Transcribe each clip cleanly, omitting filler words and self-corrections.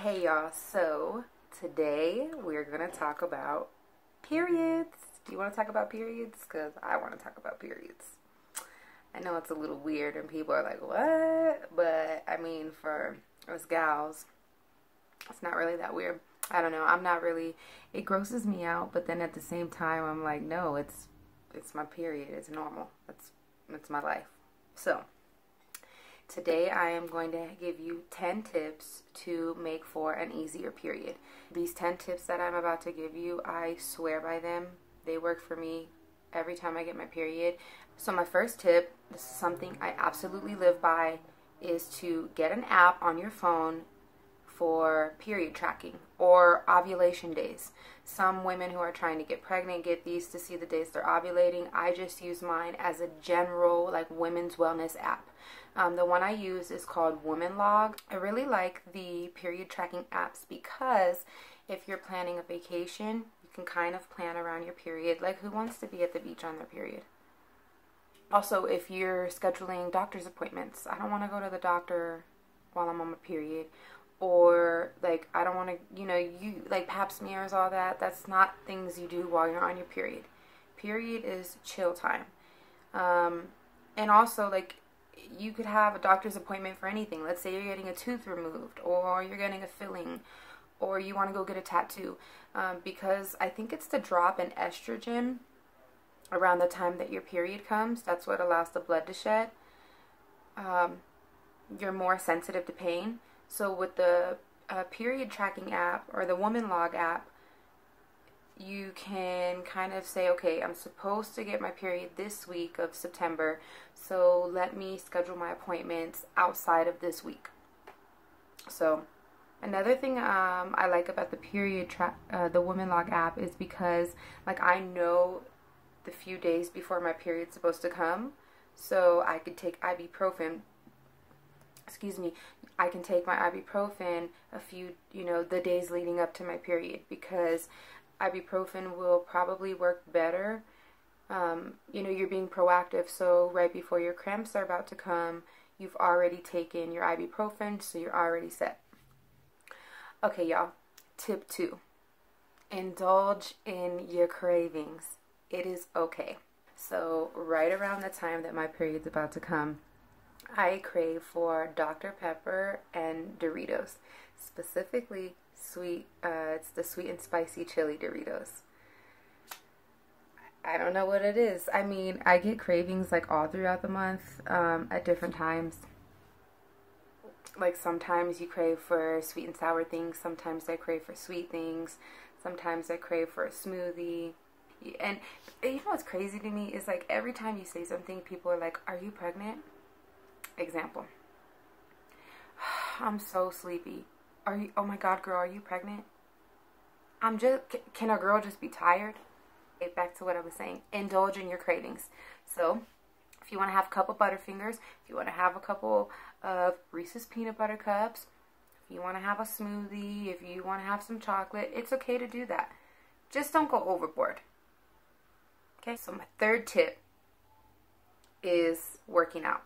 Hey y'all, so today we're gonna talk about periods. Do you want to talk about periods? Because I want to talk about periods. I know it's a little weird and people are like, what? But I mean, for us gals, it's not really that weird. I don't know, I'm not really, it grosses me out, but then at the same time I'm like, no, it's my period, it's normal, it's my life. So today I am going to give you 10 tips to make for an easier period. These 10 tips that I'm about to give you, I swear by them. They work for me every time I get my period. So my first tip, this is something I absolutely live by, is to get an app on your phone for period tracking or ovulation days. Some women who are trying to get pregnant get these to see the days they're ovulating. I just use mine as a general like women's wellness app. The one I use is called Woman Log. I really like the period tracking apps because if you're planning a vacation, you can kind of plan around your period. Like, who wants to be at the beach on their period? Also, if you're scheduling doctor's appointments, I don't want to go to the doctor while I'm on my period. Or like, I don't want to, you like pap smears, all that. That's not things you do while you're on your period. Period is chill time. And also, like, you could have a doctor's appointment for anything. Let's say you're getting a tooth removed, or you're getting a filling, or you want to go get a tattoo. Because I think it's the drop in estrogen around the time that your period comes. That's what allows the blood to shed. You're more sensitive to pain. So with the period tracking app or the Woman Log app, you can kind of say, okay, I'm supposed to get my period this week of September, so let me schedule my appointments outside of this week. So another thing I like about the Woman Log app is because, like, I know the few days before my period's supposed to come, so I could take ibuprofen. I can take my ibuprofen the days leading up to my period, because ibuprofen will probably work better. You're being proactive, so right before your cramps are about to come, you've already taken your ibuprofen, so you're already set. Okay, y'all. Tip 2. Indulge in your cravings. It is okay. So right around the time that my period's about to come, I crave for Dr. Pepper and Doritos. Specifically sweet, it's the sweet and spicy chili Doritos. I don't know what it is. I mean, I get cravings like all throughout the month, at different times. Like, sometimes you crave for sweet and sour things, sometimes I crave for sweet things, sometimes I crave for a smoothie. And you know what's crazy to me is, like, every time you say something, people are like, are you pregnant? Example. I'm so sleepy. Oh my God, girl, are you pregnant? Can a girl just be tired? Okay, back to what I was saying. Indulge in your cravings. So, if you want to have a couple Butterfingers, if you want to have a couple of Reese's Peanut Butter Cups, if you want to have a smoothie, if you want to have some chocolate, it's okay to do that. Just don't go overboard. Okay, so my third tip is working out.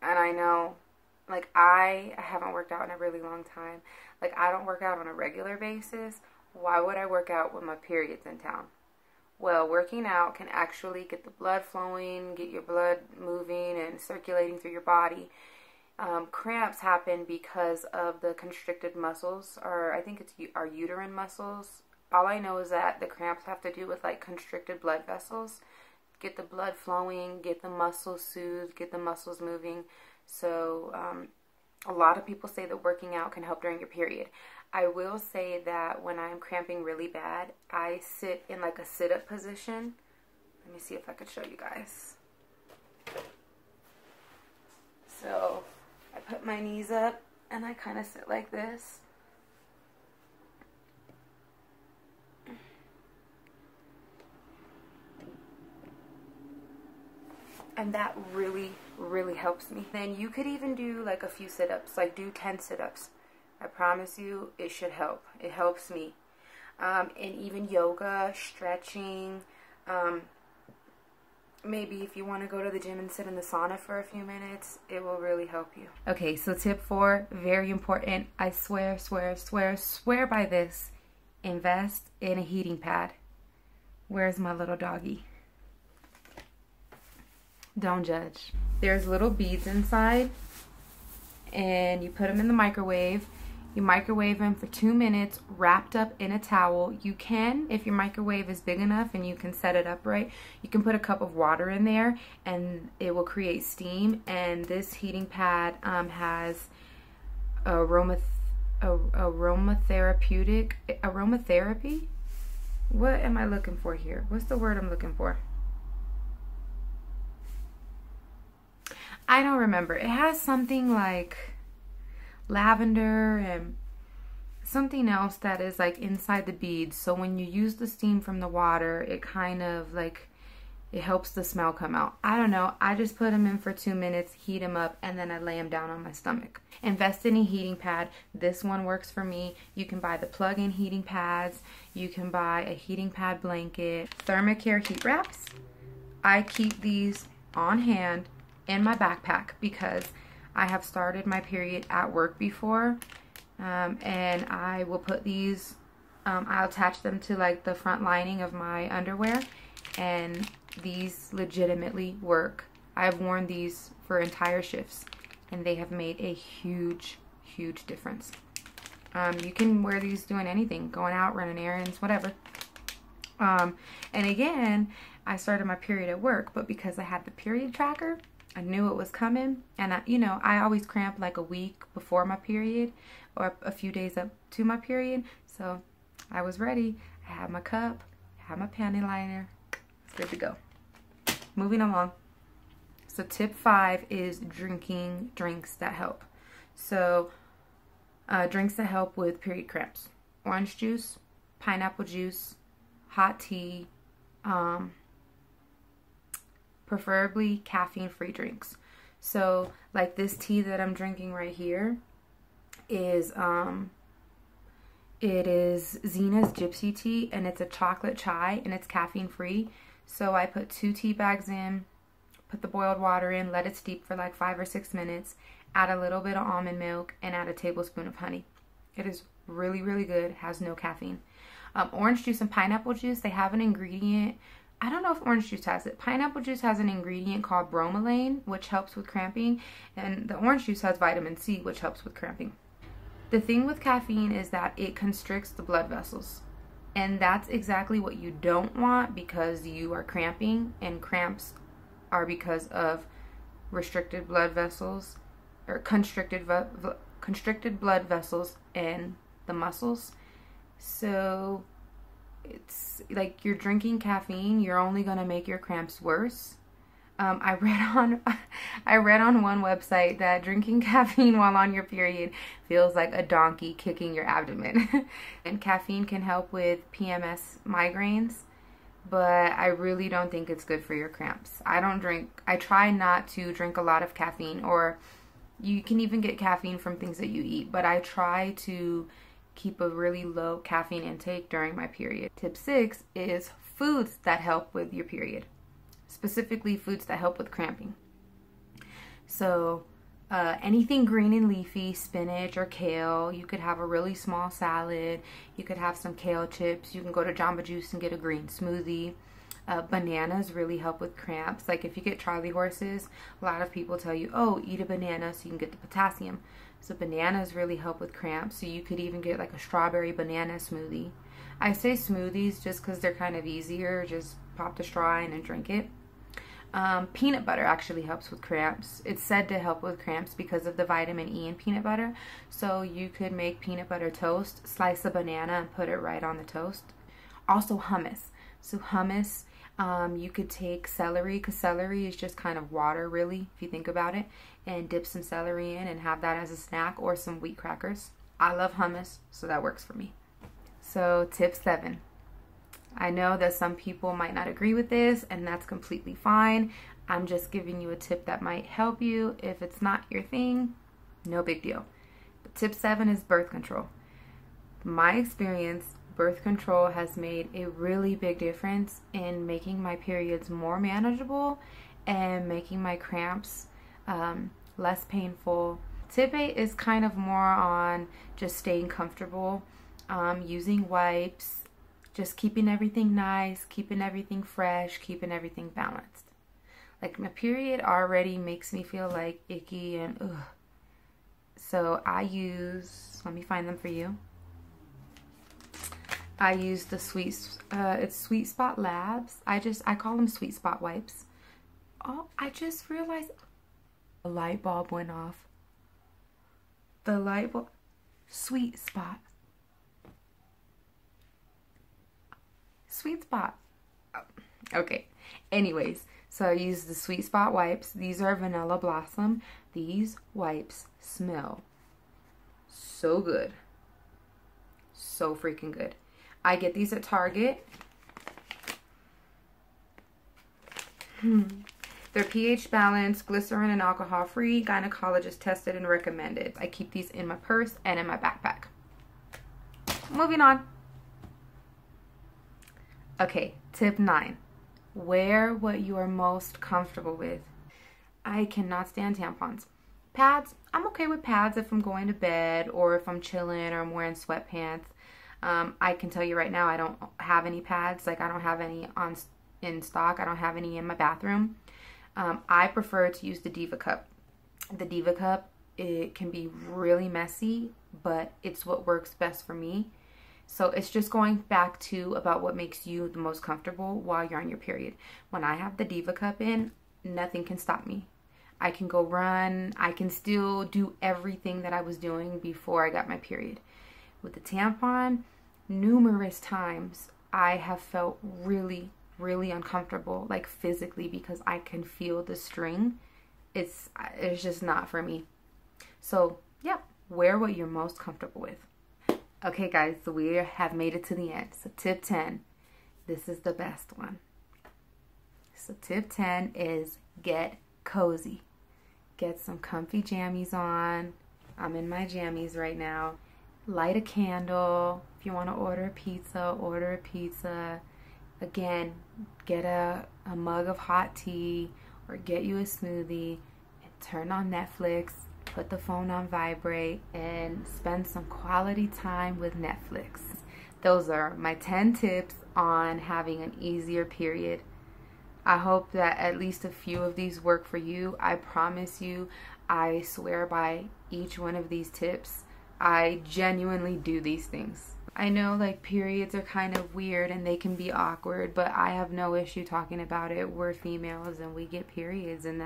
And I know, like, I haven't worked out in a really long time. Like, I don't work out on a regular basis. Why would I work out when my period's in town? Well, working out can actually get the blood flowing, get your blood moving and circulating through your body. Cramps happen because of the constricted muscles, or I think it's our uterine muscles. All I know is that the cramps have to do with, like, constricted blood vessels. Get the blood flowing, get the muscles soothed, get the muscles moving. So a lot of people say that working out can help during your period. I will say that when I'm cramping really bad, I sit in like a sit-up position. Let me see if I could show you guys. So I put my knees up and I kind of sit like this. And that really, really helps me. Then you could even do like a few sit-ups, like do 10 sit-ups. I promise you, it should help. It helps me. And even yoga, stretching, maybe if you want to go to the gym and sit in the sauna for a few minutes, it will really help you. Okay, so tip 4, very important. I swear by this. Invest in a heating pad. Where's my little doggy? Don't judge. There's little beads inside, and you put them in the microwave. You microwave them for 2 minutes, wrapped up in a towel. You can, if your microwave is big enough and you can set it up right, you can put a cup of water in there and it will create steam. And this heating pad has aromatherapy. What am I looking for here? What's the word I'm looking for? I don't remember. It has something like lavender and something else that is like inside the beads. So when you use the steam from the water, it kind of like, it helps the smell come out. I don't know. I just put them in for 2 minutes, heat them up, and then I lay them down on my stomach. Invest in a heating pad. This one works for me. You can buy the plug-in heating pads. You can buy a heating pad blanket. Thermacare heat wraps. I keep these on hand in my backpack because I have started my period at work before, and I will put these, I'll attach them to like the front lining of my underwear, and these legitimately work. I've worn these for entire shifts and they have made a huge difference. You can wear these doing anything, going out, running errands, whatever. And again, I started my period at work, but because I had the period tracker, I knew it was coming, and I always cramp like a week before my period or a few days up to my period, so I was ready. I had my cup, I had my panty liner, it's good to go. Moving along. So tip 5 is drinking drinks that help. So drinks that help with period cramps: orange juice, pineapple juice, hot tea, preferably caffeine-free drinks. So like this tea that I'm drinking right here is it is Zena's Gypsy tea, and it's a chocolate chai and it's caffeine-free. So I put 2 tea bags in, put the boiled water in, let it steep for like 5 or 6 minutes, add a little bit of almond milk, and add a tablespoon of honey. It is really good, has no caffeine. Orange juice and pineapple juice, they have an ingredient. I don't know if orange juice has it. Pineapple juice has an ingredient called bromelain, which helps with cramping, and the orange juice has vitamin C, which helps with cramping. The thing with caffeine is that it constricts the blood vessels, and that's exactly what you don't want because you are cramping, and cramps are because of restricted blood vessels or constricted blood vessels in the muscles. So it's like you're drinking caffeine, you're only going to make your cramps worse. I read on one website that drinking caffeine while on your period feels like a donkey kicking your abdomen. And caffeine can help with PMS migraines, but I really don't think it's good for your cramps. I try not to drink a lot of caffeine, or you can even get caffeine from things that you eat, but I try to keep a really low caffeine intake during my period. Tip 6 is foods that help with your period. Specifically foods that help with cramping. So anything green and leafy, spinach or kale. You could have a really small salad. You could have some kale chips. You can go to Jamba Juice and get a green smoothie. Bananas really help with cramps. Like if you get Charlie horses, a lot of people tell you, oh, eat a banana so you can get the potassium. So bananas really help with cramps. So you could even get like a strawberry banana smoothie. I say smoothies just because they're kind of easier. Just pop the straw in and drink it. Peanut butter actually helps with cramps. It's said to help with cramps because of the vitamin E in peanut butter. So you could make peanut butter toast, slice a banana and put it right on the toast. Also hummus. So hummus, you could take celery, because celery is just kind of water really, if you think about it, and dip some celery in and have that as a snack, or some wheat crackers. I love hummus, so that works for me. So tip 7. I know that some people might not agree with this, and that's completely fine. I'm just giving you a tip that might help you. If it's not your thing, no big deal. But tip 7 is birth control. My experience, birth control has made a really big difference in making my periods more manageable and making my cramps less painful. Tip 8 is kind of more on just staying comfortable, using wipes, just keeping everything nice, keeping everything fresh, keeping everything balanced. Like, my period already makes me feel like icky and ugh. So I use, let me find them for you. I use the it's Sweet Spot Labs. I call them Sweet Spot wipes. Oh, I just realized the light bulb went off. The light bulb, Sweet Spot. Sweet Spot. Okay. Anyways, so I use the Sweet Spot wipes. These are Vanilla Blossom. These wipes smell so good. So freaking good. I get these at Target. They're pH balanced, glycerin and alcohol free, gynecologist tested and recommended. I keep these in my purse and in my backpack. Moving on. Okay, tip 9. Wear what you are most comfortable with. I cannot stand tampons. Pads, I'm okay with pads if I'm going to bed or if I'm chilling or I'm wearing sweatpants. I can tell you right now, I don't have any pads. Like, I don't have any in stock. I don't have any in my bathroom. I prefer to use the Diva Cup. The Diva Cup, it can be really messy, but it's what works best for me. So it's just going back to about what makes you the most comfortable while you're on your period. When I have the Diva Cup in, nothing can stop me. I can go run. I can still do everything that I was doing before I got my period. With the tampon, numerous times I have felt really, really uncomfortable, like physically, because I can feel the string. It's just not for me. So yeah, wear what you're most comfortable with. Okay guys, so we have made it to the end. So tip 10, this is the best one. So tip 10 is get cozy. Get some comfy jammies on. I'm in my jammies right now. Light a candle. If you want to order a pizza, order a pizza. Again, get a mug of hot tea or get you a smoothie and turn on Netflix. Put the phone on vibrate and spend some quality time with Netflix. Those are my 10 tips on having an easier period. I hope that at least a few of these work for you. I promise you, I swear by each one of these tips. I genuinely do these things. I know, like, periods are kind of weird and they can be awkward, but I have no issue talking about it. We're females and we get periods, and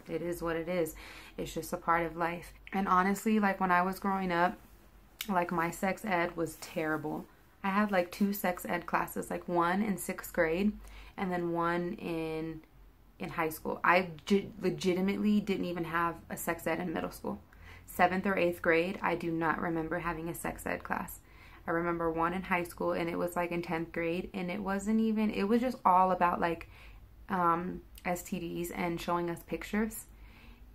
it is what it is. It's just a part of life. And honestly, like, when I was growing up, like, my sex ed was terrible. I had like 2 sex ed classes, like one in 6th grade and then one in high school. I legitimately didn't even have a sex ed in middle school. 7th or 8th grade, I do not remember having a sex ed class. I remember one in high school, and it was like in 10th grade, and it was just all about like STDs and showing us pictures.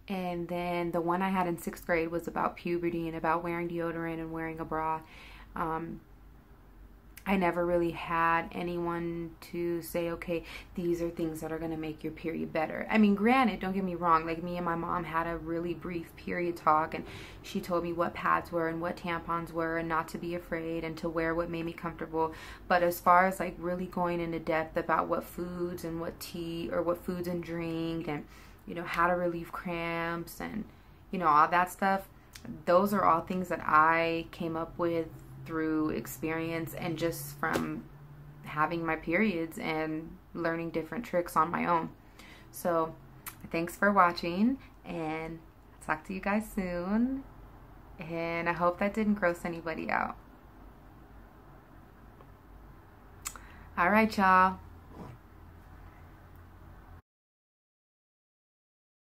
And then the one I had in 6th grade was about puberty and about wearing deodorant and wearing a bra. I never really had anyone to say, okay, these are things that are going to make your period better. I mean, granted, don't get me wrong, like, me and my mom had a really brief period talk, and she told me what pads were and what tampons were and not to be afraid and to wear what made me comfortable. But as far as like really going into depth about what foods and what tea or what foods and drink and, you know, how to relieve cramps and, you know, all that stuff, those are all things that I came up with through experience and just from having my periods and learning different tricks on my own. So thanks for watching, and I'll talk to you guys soon, and I hope that didn't gross anybody out. All right, y'all.